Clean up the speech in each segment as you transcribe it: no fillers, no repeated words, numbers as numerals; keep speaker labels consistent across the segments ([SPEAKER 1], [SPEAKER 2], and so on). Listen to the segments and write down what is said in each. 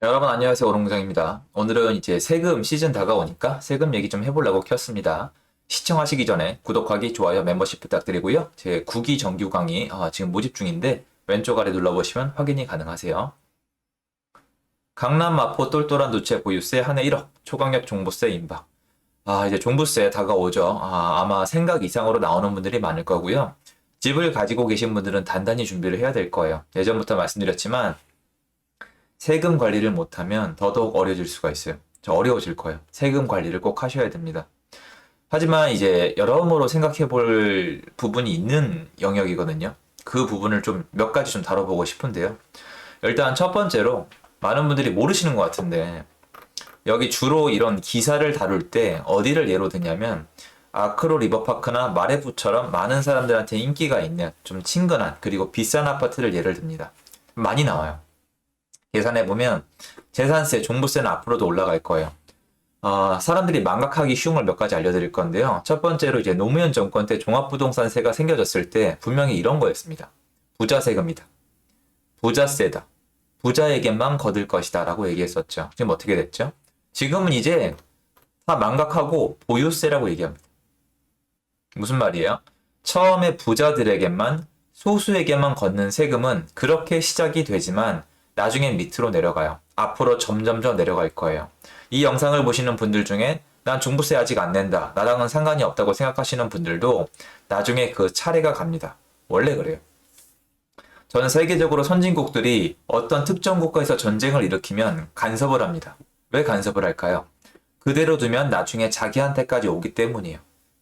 [SPEAKER 1] 여러분 안녕하세요. 오롱부장입니다. 오늘은 이제 세금 시즌 다가오니까 세금 얘기 좀 해보려고 켰습니다. 시청하시기 전에 구독하기, 좋아요, 멤버십 부탁드리고요. 제 9기 정규 강의 지금 모집 중인데 왼쪽 아래 눌러보시면 확인이 가능하세요. 강남 마포 똘똘한 두 채 보유세 한 해 1억, 초강력 종부세 임박. 이제 종부세 다가오죠. 아마 생각 이상으로 나오는 분들이 많을 거고요. 집을 가지고 계신 분들은 단단히 준비를 해야 될 거예요. 예전부터 말씀드렸지만 세금 관리를 못하면 더더욱 어려워질 수가 있어요. 어려워질 거예요. 세금 관리를 꼭 하셔야 됩니다. 하지만 이제 여러모로 생각해 볼 부분이 있는 영역이거든요. 그 부분을 좀 몇 가지 좀 다뤄보고 싶은데요. 일단 첫 번째로 많은 분들이 모르시는 것 같은데 여기 주로 이런 기사를 다룰 때 어디를 예로 드냐면 아크로 리버파크나 마레부처럼 많은 사람들한테 인기가 있는 좀 친근한 그리고 비싼 아파트를 예를 듭니다. 많이 나와요. 계산해보면 재산세, 종부세는 앞으로도 올라갈 거예요. 사람들이 망각하기 쉬운 걸 몇 가지 알려드릴 건데요. 첫 번째로 이제 노무현 정권 때 종합부동산세가 생겨졌을 때 분명히 이런 거였습니다. 부자세금이다. 부자세다. 부자에게만 거둘 것이다 라고 얘기했었죠. 지금 어떻게 됐죠? 지금은 이제 다 망각하고 보유세라고 얘기합니다. 무슨 말이에요? 처음에 부자들에게만 소수에게만 걷는 세금은 그렇게 시작이 되지만 나중엔 밑으로 내려가요. 앞으로 점점 더 내려갈 거예요. 이 영상을 보시는 분들 중에 난 종부세 아직 안 낸다. 나랑은 상관이 없다고 생각하시는 분들도 나중에 그 차례가 갑니다. 원래 그래요. 전 세계적으로 선진국들이 어떤 특정 국가에서 전쟁을 일으키면 간섭을 합니다. 왜 간섭을 할까요? 그대로 두면 나중에 자기한테까지 오기 때문이에요.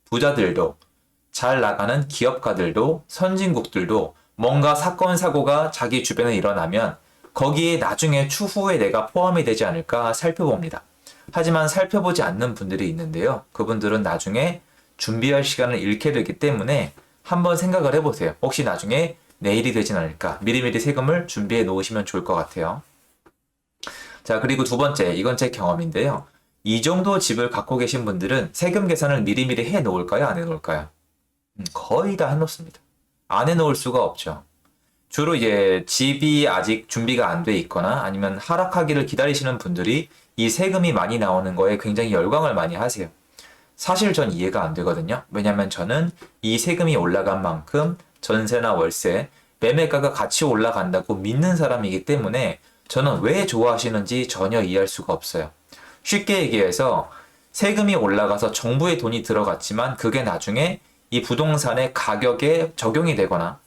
[SPEAKER 1] 부자들도 잘 나가는 기업가들도 선진국들도 뭔가 사건 사고가 자기 주변에 일어나면 거기에 나중에 추후에 내가 포함이 되지 않을까 살펴봅니다. 하지만 살펴보지 않는 분들이 있는데요. 그분들은 나중에 준비할 시간을 잃게 되기 때문에 한번 생각을 해보세요. 혹시 나중에 내일이 되진 않을까? 미리미리 세금을 준비해 놓으시면 좋을 것 같아요. 자, 그리고 두 번째, 이건 제 경험인데요. 이 정도 집을 갖고 계신 분들은 세금 계산을 미리미리 해 놓을까요? 안 해 놓을까요? 거의 다 해놓습니다. 안 해 놓을 수가 없죠. 주로 이제 집이 아직 준비가 안 돼 있거나 아니면 하락하기를 기다리시는 분들이 이 세금이 많이 나오는 거에 굉장히 열광을 많이 하세요. 사실 전 이해가 안 되거든요. 왜냐면 저는 이 세금이 올라간 만큼 전세나 월세, 매매가가 같이 올라간다고 믿는 사람이기 때문에 저는 왜 좋아하시는지 전혀 이해할 수가 없어요. 쉽게 얘기해서 세금이 올라가서 정부의 돈이 들어갔지만 그게 나중에 이 부동산의 가격에 적용이 되거나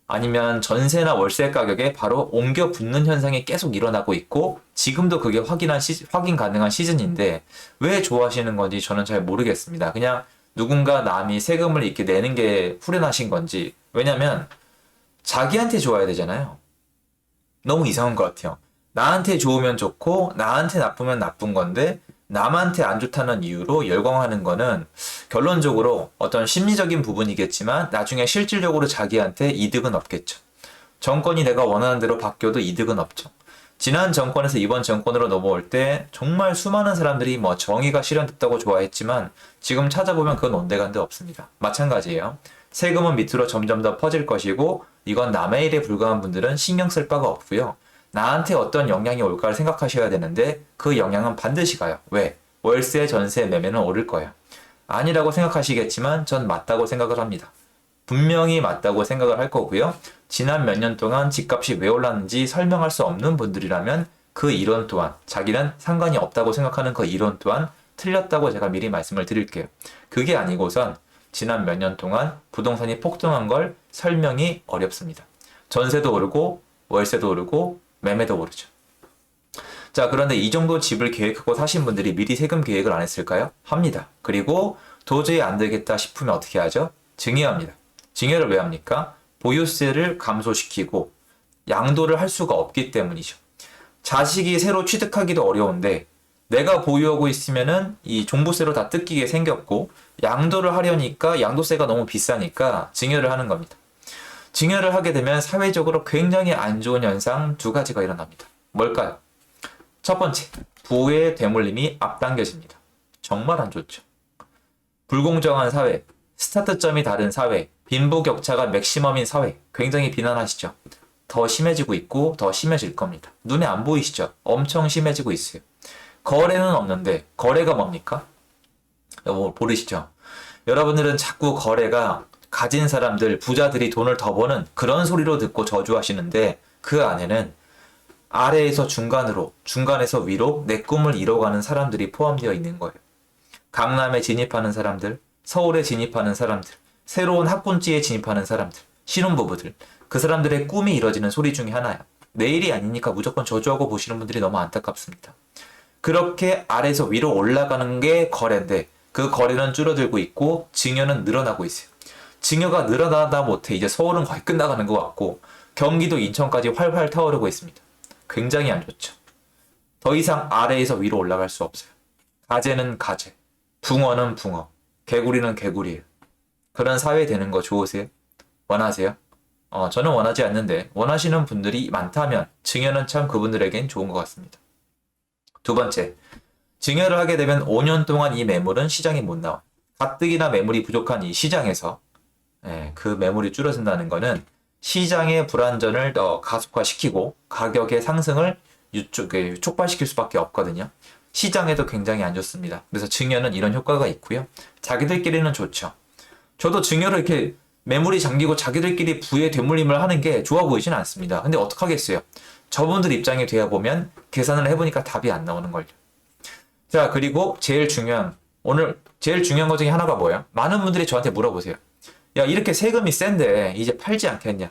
[SPEAKER 1] 아니면 전세나 월세 가격에 바로 옮겨 붙는 현상이 계속 일어나고 있고 지금도 그게 확인 가능한 시즌인데 왜 좋아하시는 건지 저는 잘 모르겠습니다. 그냥 누군가 남이 세금을 이렇게 내는 게 후련하신 건지 왜냐면 자기한테 좋아야 되잖아요. 너무 이상한 것 같아요. 나한테 좋으면 좋고 나한테 나쁘면 나쁜 건데 남한테 안 좋다는 이유로 열광하는 거는 결론적으로 어떤 심리적인 부분이겠지만 나중에 실질적으로 자기한테 이득은 없겠죠. 정권이 내가 원하는 대로 바뀌어도 이득은 없죠. 지난 정권에서 이번 정권으로 넘어올 때 정말 수많은 사람들이 뭐 정의가 실현됐다고 좋아했지만 지금 찾아보면 그건 온데간데 없습니다. 마찬가지예요. 세금은 밑으로 점점 더 퍼질 것이고 이건 남의 일에 불과한 분들은 신경 쓸 바가 없고요. 나한테 어떤 영향이 올까를 생각하셔야 되는데 그 영향은 반드시 가요. 왜? 월세, 전세, 매매는 오를 거예요. 아니라고 생각하시겠지만 전 맞다고 생각을 합니다. 분명히 맞다고 생각을 할 거고요. 지난 몇 년 동안 집값이 왜 올랐는지 설명할 수 없는 분들이라면 그 이론 또한 자기는 상관이 없다고 생각하는 그 이론 또한 틀렸다고 제가 미리 말씀을 드릴게요. 그게 아니고선 지난 몇 년 동안 부동산이 폭등한 걸 설명이 어렵습니다. 전세도 오르고 월세도 오르고 매매도 오르죠. 자, 그런데 이 정도 집을 계획하고 사신 분들이 미리 세금 계획을 안 했을까요? 합니다. 그리고 도저히 안 되겠다 싶으면 어떻게 하죠? 증여합니다. 증여를 왜 합니까? 보유세를 감소시키고 양도를 할 수가 없기 때문이죠. 자식이 새로 취득하기도 어려운데 내가 보유하고 있으면은 이 종부세로 다 뜯기게 생겼고 양도를 하려니까 양도세가 너무 비싸니까 증여를 하는 겁니다. 증여를 하게 되면 사회적으로 굉장히 안 좋은 현상 두 가지가 일어납니다. 뭘까요? 첫 번째, 부의 되물림이 앞당겨집니다. 정말 안 좋죠. 불공정한 사회, 스타트점이 다른 사회, 빈부격차가 맥시멈인 사회, 굉장히 비난하시죠. 더 심해지고 있고 더 심해질 겁니다. 눈에 안 보이시죠? 엄청 심해지고 있어요. 거래는 없는데 거래가 뭡니까? 여러분 모르시죠? 여러분들은 자꾸 거래가 가진 사람들, 부자들이 돈을 더 버는 그런 소리로 듣고 저주하시는데 그 안에는 아래에서 중간으로, 중간에서 위로 내 꿈을 이뤄가는 사람들이 포함되어 있는 거예요. 강남에 진입하는 사람들, 서울에 진입하는 사람들, 새로운 학군지에 진입하는 사람들, 신혼부부들, 그 사람들의 꿈이 이뤄지는 소리 중에 하나야. 내일이 아니니까 무조건 저주하고 보시는 분들이 너무 안타깝습니다. 그렇게 아래에서 위로 올라가는 게 거래인데 그 거래는 줄어들고 있고 증여는 늘어나고 있어요. 증여가 늘어나다 못해 이제 서울은 거의 끝나가는 것 같고 경기도 인천까지 활활 타오르고 있습니다. 굉장히 안 좋죠. 더 이상 아래에서 위로 올라갈 수 없어요. 가재는 가재, 붕어는 붕어, 개구리는 개구리예요. 그런 사회 되는 거 좋으세요? 원하세요? 저는 원하지 않는데 원하시는 분들이 많다면 증여는 참 그분들에겐 좋은 것 같습니다. 두 번째, 증여를 하게 되면 5년 동안 이 매물은 시장에 못 나와. 가뜩이나 매물이 부족한 이 시장에서 그 매물이 줄어든다는 것은 시장의 불안전을 더 가속화시키고 가격의 상승을 촉발시킬 수밖에 없거든요. 시장에도 굉장히 안 좋습니다. 그래서 증여는 이런 효과가 있고요. 자기들끼리는 좋죠. 저도 증여를 이렇게 매물이 잠기고 자기들끼리 부의 되물림을 하는 게 좋아 보이진 않습니다. 근데 어떡하겠어요? 저분들 입장에 되어 보면 계산을 해보니까 답이 안 나오는 걸요. 자, 그리고 오늘 제일 중요한 것 중에 하나가 뭐예요? 많은 분들이 저한테 물어보세요. 야, 이렇게 세금이 센데 이제 팔지 않겠냐?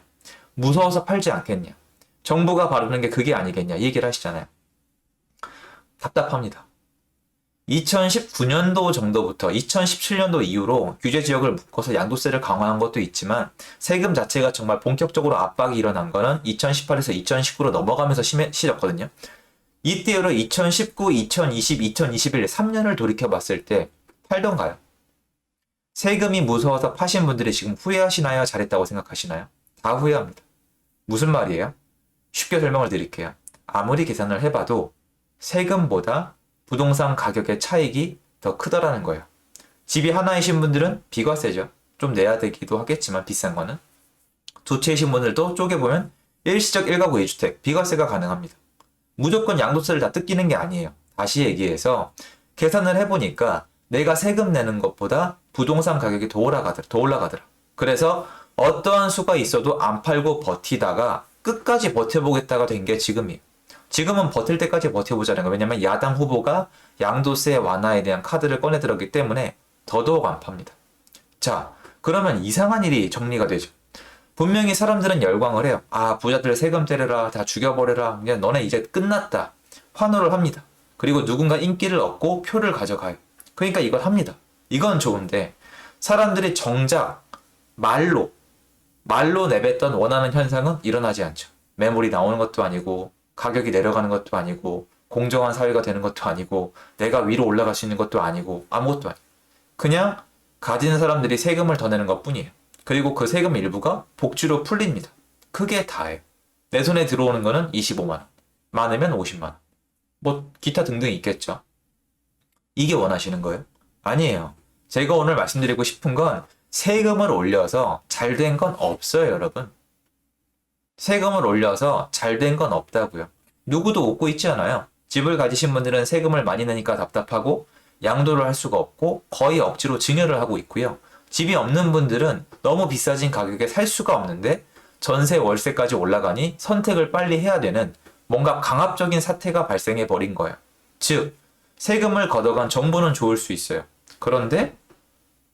[SPEAKER 1] 무서워서 팔지 않겠냐? 정부가 바르는 게 그게 아니겠냐? 이 얘기를 하시잖아요. 답답합니다. 2019년도 정도부터 2017년도 이후로 규제 지역을 묶어서 양도세를 강화한 것도 있지만 세금 자체가 정말 본격적으로 압박이 일어난 거는 2018에서 2019로 넘어가면서 심해졌거든요. 이때로 2019, 2020, 2021 3년을 돌이켜봤을 때 팔던가요? 세금이 무서워서 파신 분들이 지금 후회하시나요? 잘했다고 생각하시나요? 다 후회합니다. 무슨 말이에요? 쉽게 설명을 드릴게요. 아무리 계산을 해봐도 세금보다 부동산 가격의 차익이 더 크다라는 거예요. 집이 하나이신 분들은 비과세죠. 좀 내야 되기도 하겠지만 비싼 거는. 두 채이신 분들도 쪼개보면 일시적 1가구 1주택 비과세가 가능합니다. 무조건 양도세를 다 뜯기는 게 아니에요. 다시 얘기해서 계산을 해보니까 내가 세금 내는 것보다 부동산 가격이 더 올라가더라. 그래서 어떠한 수가 있어도 안 팔고 버티다가 끝까지 버텨보겠다가 된 게 지금이에요. 지금은 버틸 때까지 버텨보자는 거예요. 왜냐면 야당 후보가 양도세 완화에 대한 카드를 꺼내들었기 때문에 더더욱 안 팝니다. 자, 그러면 이상한 일이 정리가 되죠. 분명히 사람들은 열광을 해요. 아, 부자들 세금 때려라, 다 죽여버려라, 그냥 너네 이제 끝났다. 환호를 합니다. 그리고 누군가 인기를 얻고 표를 가져가요. 그러니까 이걸 합니다. 이건 좋은데 사람들이 정작 말로 내뱉던 원하는 현상은 일어나지 않죠. 매물이 나오는 것도 아니고 가격이 내려가는 것도 아니고 공정한 사회가 되는 것도 아니고 내가 위로 올라갈 수 있는 것도 아니고 아무것도 아니고 그냥 가진 사람들이 세금을 더 내는 것뿐이에요. 그리고 그 세금 일부가 복지로 풀립니다. 그게 다예요. 내 손에 들어오는 거는 25만 원, 많으면 50만 원, 뭐 기타 등등 있겠죠. 이게 원하시는 거예요? 아니에요. 제가 오늘 말씀드리고 싶은 건 세금을 올려서 잘 된 건 없어요, 여러분. 세금을 올려서 잘 된 건 없다고요. 누구도 웃고 있지 않아요. 집을 가지신 분들은 세금을 많이 내니까 답답하고 양도를 할 수가 없고 거의 억지로 증여를 하고 있고요. 집이 없는 분들은 너무 비싸진 가격에 살 수가 없는데 전세 월세까지 올라가니 선택을 빨리 해야 되는 뭔가 강압적인 사태가 발생해 버린 거예요. 즉 세금을 걷어간 정부는 좋을 수 있어요. 그런데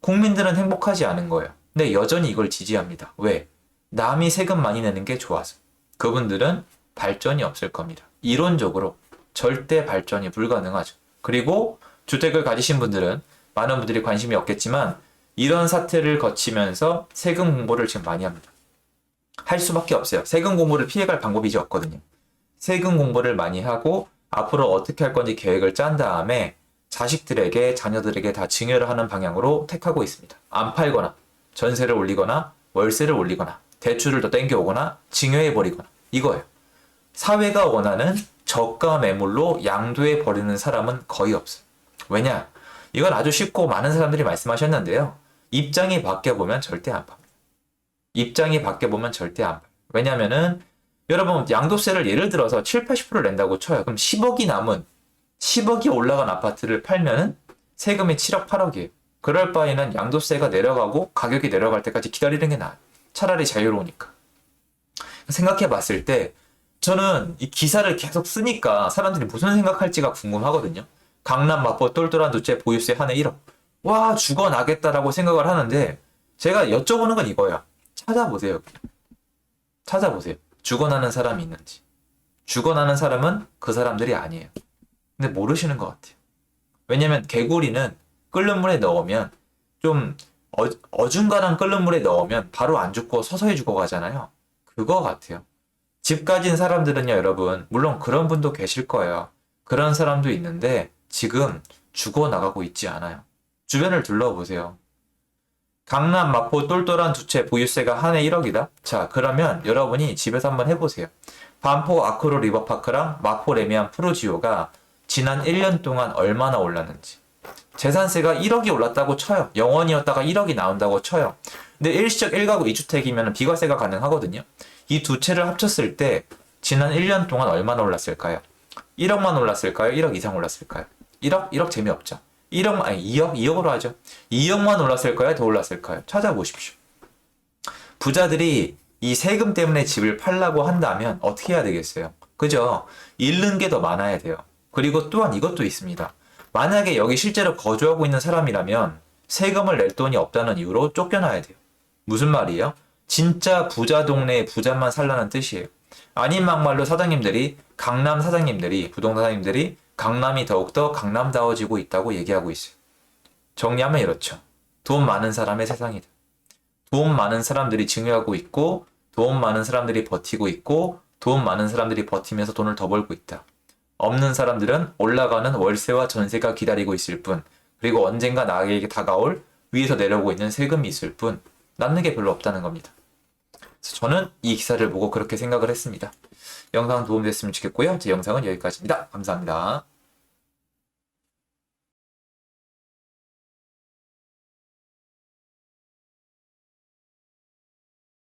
[SPEAKER 1] 국민들은 행복하지 않은 거예요. 근데 여전히 이걸 지지합니다. 왜? 남이 세금 많이 내는 게 좋아서. 그분들은 발전이 없을 겁니다. 이론적으로 절대 발전이 불가능하죠. 그리고 주택을 가지신 분들은 많은 분들이 관심이 없겠지만 이런 사태를 거치면서 세금 공부를 지금 많이 합니다. 할 수밖에 없어요. 세금 공부를 피해갈 방법이 이제 없거든요. 세금 공부를 많이 하고 앞으로 어떻게 할 건지 계획을 짠 다음에 자식들에게 자녀들에게 다 증여를 하는 방향으로 택하고 있습니다. 안 팔거나 전세를 올리거나 월세를 올리거나 대출을 더 땡겨오거나 증여해버리거나 이거예요. 사회가 원하는 저가 매물로 양도해 버리는 사람은 거의 없어요. 왜냐? 이건 아주 쉽고 많은 사람들이 말씀하셨는데요. 입장이 바뀌어보면 절대 안 팝니다. 입장이 바뀌어보면 절대 안 파요. 왜냐면은 여러분 양도세를 예를 들어서 7, 80%를 낸다고 쳐요. 그럼 10억이 남은 10억이 올라간 아파트를 팔면은 세금이 7억, 8억이에요. 그럴 바에는 양도세가 내려가고 가격이 내려갈 때까지 기다리는 게 나아요. 차라리 자유로우니까. 생각해 봤을 때 저는 이 기사를 계속 쓰니까 사람들이 무슨 생각할지가 궁금하거든요. 강남 마포 똘똘한 두 채 보유세 한 해 1억. 와, 죽어나겠다라고 생각을 하는데 제가 여쭤보는 건 이거야. 찾아보세요. 찾아보세요. 죽어나는 사람이 있는지. 죽어나는 사람은 그 사람들이 아니에요. 근데 모르시는 것 같아요. 왜냐면 개구리는 끓는 물에 넣으면 좀 어중간한 끓는 물에 넣으면 바로 안 죽고 서서히 죽어가잖아요. 그거 같아요. 집 가진 사람들은요, 여러분, 물론 그런 분도 계실 거예요. 그런 사람도 있는데 지금 죽어나가고 있지 않아요. 주변을 둘러보세요. 강남 마포 똘똘한 두 채 보유세가 한 해 1억이다? 자, 그러면 여러분이 집에서 한번 해보세요. 반포 아크로 리버파크랑 마포 레미안 프루지오가 지난 1년 동안 얼마나 올랐는지. 재산세가 1억이 올랐다고 쳐요. 0원이었다가 1억이 나온다고 쳐요. 근데 일시적 1가구 2주택이면 비과세가 가능하거든요. 이 두 채를 합쳤을 때 지난 1년 동안 얼마나 올랐을까요? 1억만 올랐을까요? 1억 이상 올랐을까요? 1억? 1억 재미없죠. 1억, 아니 2억? 2억으로 하죠. 2억만 올랐을까요? 더 올랐을까요? 찾아보십시오. 부자들이 이 세금 때문에 집을 팔라고 한다면 어떻게 해야 되겠어요? 그죠? 잃는 게 더 많아야 돼요. 그리고 또한 이것도 있습니다. 만약에 여기 실제로 거주하고 있는 사람이라면 세금을 낼 돈이 없다는 이유로 쫓겨나야 돼요. 무슨 말이에요? 진짜 부자 동네에 부자만 살라는 뜻이에요. 아닌 막말로 사장님들이, 강남 사장님들이, 부동산 사장님들이 강남이 더욱더 강남다워지고 있다고 얘기하고 있어요. 정리하면 이렇죠. 돈 많은 사람의 세상이다. 돈 많은 사람들이 증여하고 있고, 돈 많은 사람들이 버티고 있고, 돈 많은 사람들이 버티면서 돈을 더 벌고 있다. 없는 사람들은 올라가는 월세와 전세가 기다리고 있을 뿐, 그리고 언젠가 나에게 다가올 위에서 내려오고 있는 세금이 있을 뿐, 남는 게 별로 없다는 겁니다. 그래서 저는 이 기사를 보고 그렇게 생각을 했습니다. 영상 도움됐으면 좋겠고요. 제 영상은 여기까지입니다. 감사합니다.